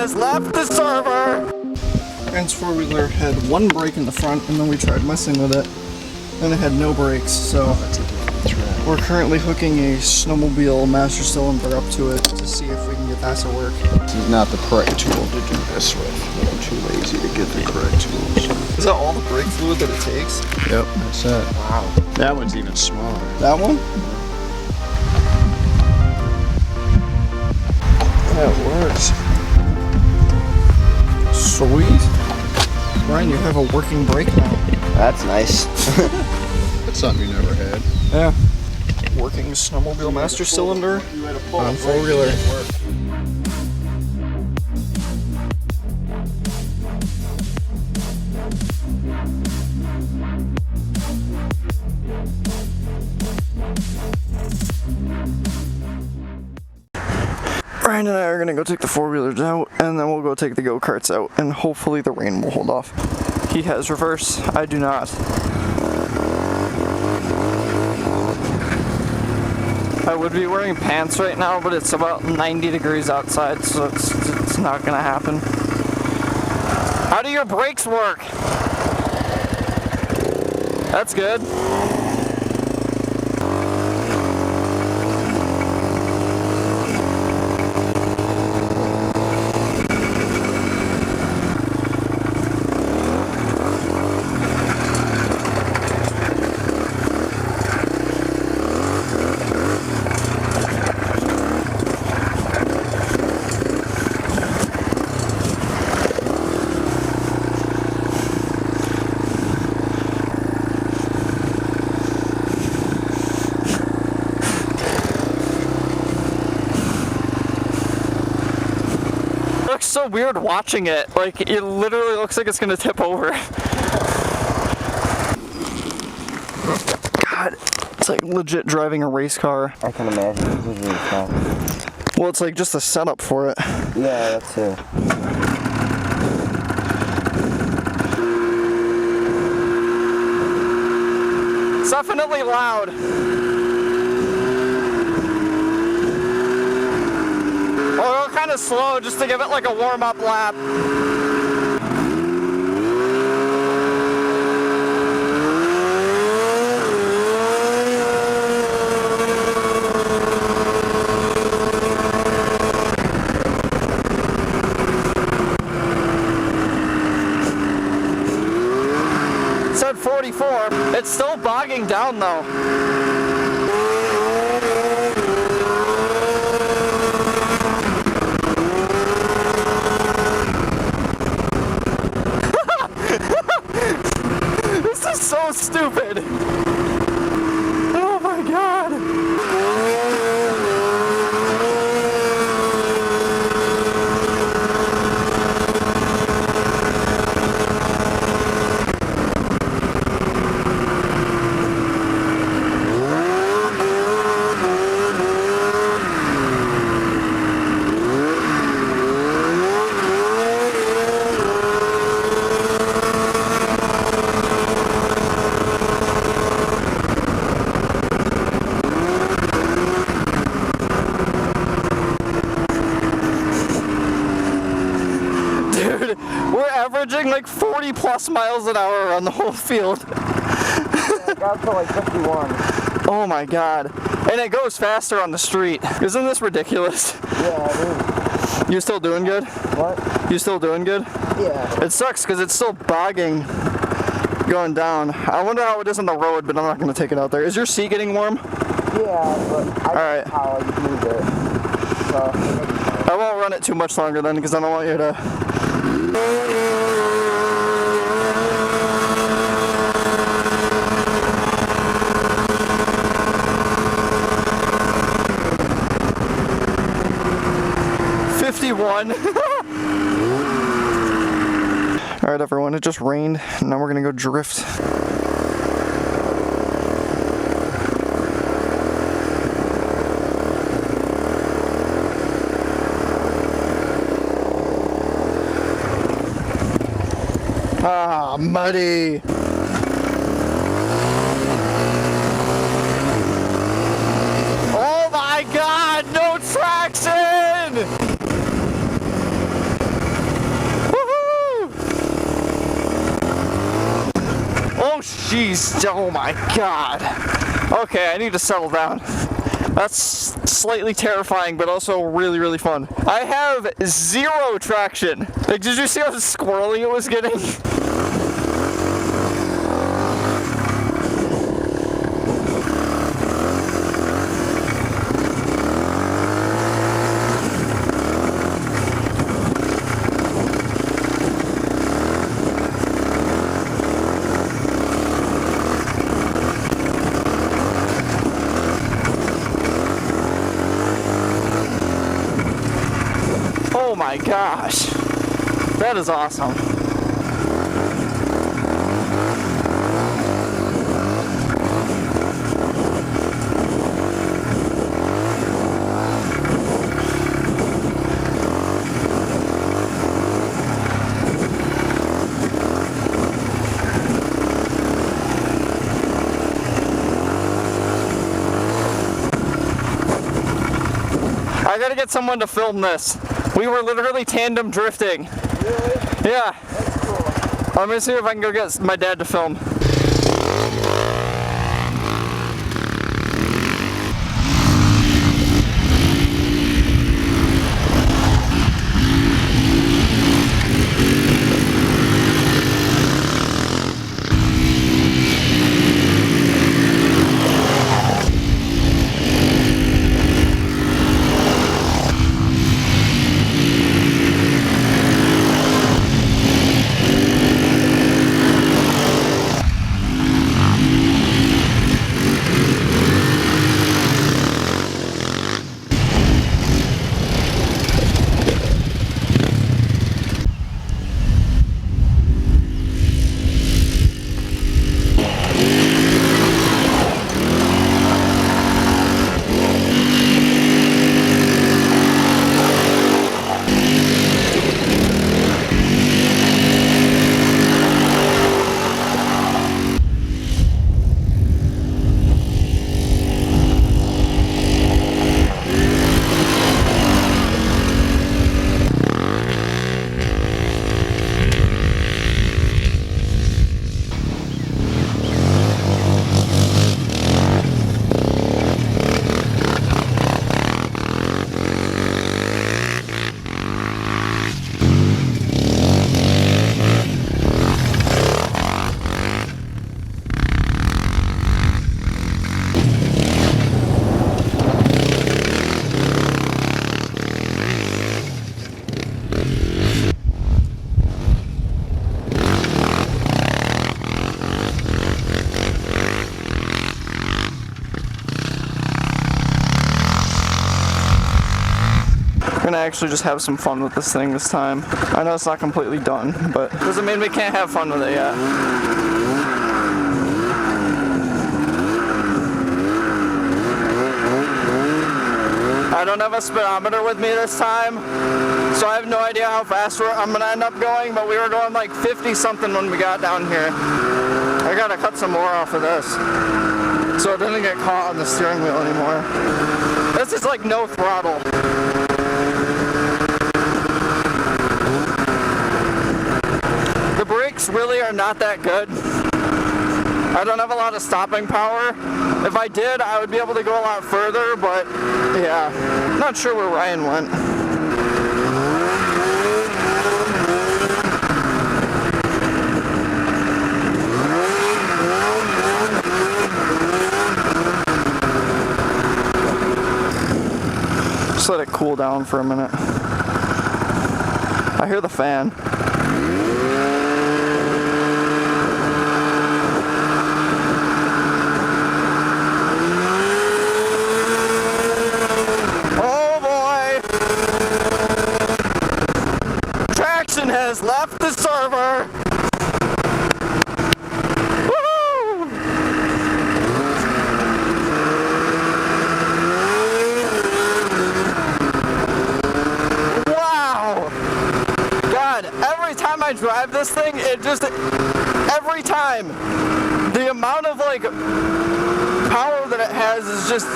has left the server! Aaron's four-wheeler had one brake in the front, and then we tried messing with it, and it had no brakes, so we're currently hooking a Snowmobile master cylinder up to it to see if we can get that to work. This is not the correct tool to do this with. I'm too lazy to get the correct tools. Is that all the brake fluid that it takes? Yep, that's it. Wow. That one's even smaller. That one? That works. Sweet. Brian, you have a working brake now. That's nice. That's something you never had. Yeah. Working Snowmobile master cylinder on four-wheeler. Brian and I are gonna go take the four-wheelers out, and then we'll go take the go-karts out, and hopefully the rain will hold off. He has reverse, I do not. I would be wearing pants right now, but it's about 90 degrees outside, so it's not gonna happen. How do your brakes work? That's good. So weird watching it. Like, it literally looks like it's gonna tip over. God, it's like legit driving a race car. I can imagine. This is really fun. Well, it's like just a setup for it. Yeah, that too. It's definitely loud. I'll go kind of slow just to give it like a warm-up lap. It said 44. It's still bogging down though. So stupid! Oh my god! We're averaging like 40 plus miles an hour around the whole field. I got to like 51. Oh my god. And it goes faster on the street. Isn't this ridiculous? Yeah, it is. You still doing good? What? You still doing good? Yeah. It sucks because it's still bogging going down. I wonder how it is on the road, but I'm not going to take it out there. Is your seat getting warm? Yeah, but I don't know how I moved it. So, I won't run it too much longer then because I don't want you to... Alright everyone, it just rained, and now we're gonna go drift. Ah, muddy! Oh my god, no traction! jeez, oh my god. Okay, I need to settle down. That's slightly terrifying, but also really, really fun. I have 0 traction. Like, did you see how squirrely it was getting? Oh my gosh, that is awesome. I gotta get someone to film this. We were literally tandem drifting. Really? Yeah. That's cool. I'm gonna see if I can go get my dad to film. We're gonna actually just have some fun with this thing this time. I know it's not completely done, but doesn't mean we can't have fun with it yet. I don't have a speedometer with me this time, so I have no idea how fast I'm gonna end up going, but we were going like 50 something when we got down here. I gotta cut some more off of this, so it doesn't get caught on the steering wheel anymore. This is like no throttle. The brakes really are not that good. I don't have a lot of stopping power. If I did, I would be able to go a lot further, but yeah, not sure where Ryan went. Just let it cool down for a minute. I hear the fan. Has left the server. Woo! Wow! God, every time I drive this thing, every time, the amount of like power that it has is just,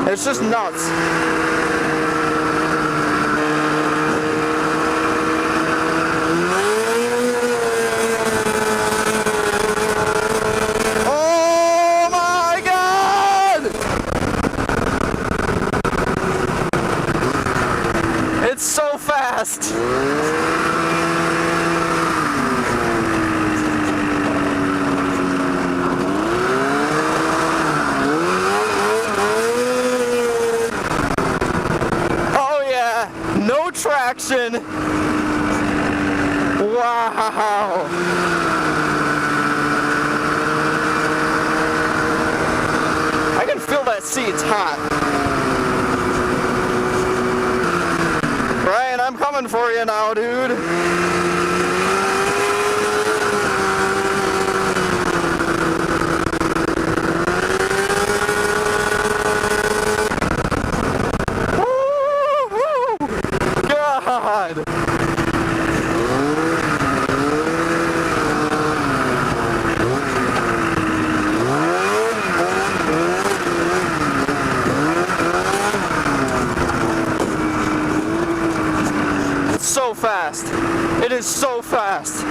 it's just nuts. traction. Wow. I can feel that seat, it's hot. Ryan, I'm coming for you now, dude. God. So fast. It is so fast.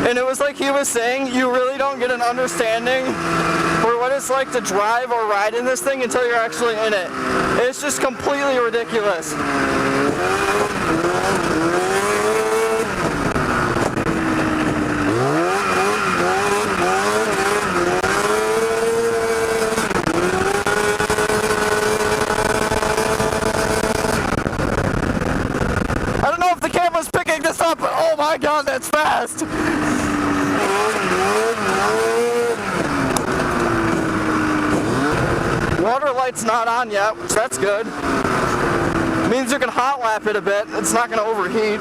And it was like he was saying, you really don't get an understanding for what it's like to drive or ride in this thing until you're actually in it. It's just completely ridiculous. I don't know if the camera's picking this up, but oh my god, that's fast! Water light's not on yet, so that's good. Means you can hot lap it a bit, it's not going to overheat.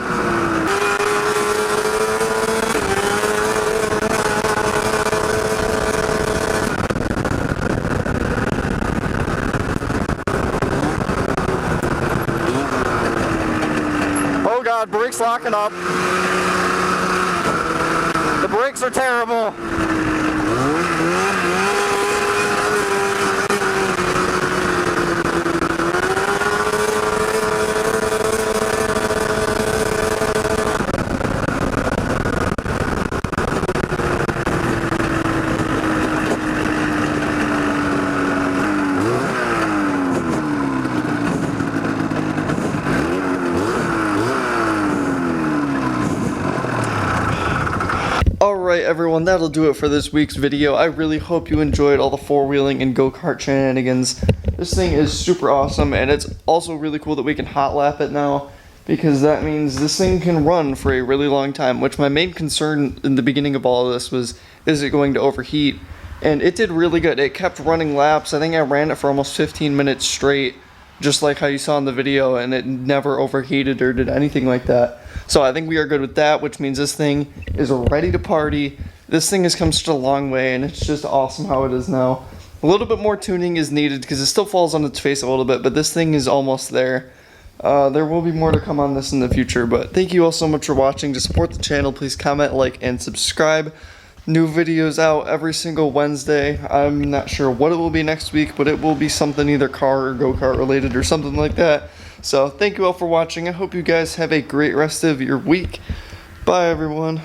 Oh god, brakes locking up. The brakes are terrible. Alright everyone, that'll do it for this week's video. I really hope you enjoyed all the four-wheeling and go-kart shenanigans. This thing is super awesome, and it's also really cool that we can hot lap it now, because that means this thing can run for a really long time, which my main concern in the beginning of all of this was, is it going to overheat? And it did really good. It kept running laps. I think I ran it for almost 15 minutes straight, just like how you saw in the video, and it never overheated or did anything like that. So I think we are good with that, which means this thing is ready to party. This thing has come such a long way, and it's just awesome how it is now. A little bit more tuning is needed because it still falls on its face a little bit, but this thing is almost there. There will be more to come on this in the future, but thank you all so much for watching. To support the channel, please comment, like, and subscribe. New videos out every single Wednesday. I'm not sure what it will be next week, but it will be something either car or go-kart related or something like that. So thank you all for watching. I hope you guys have a great rest of your week. Bye everyone.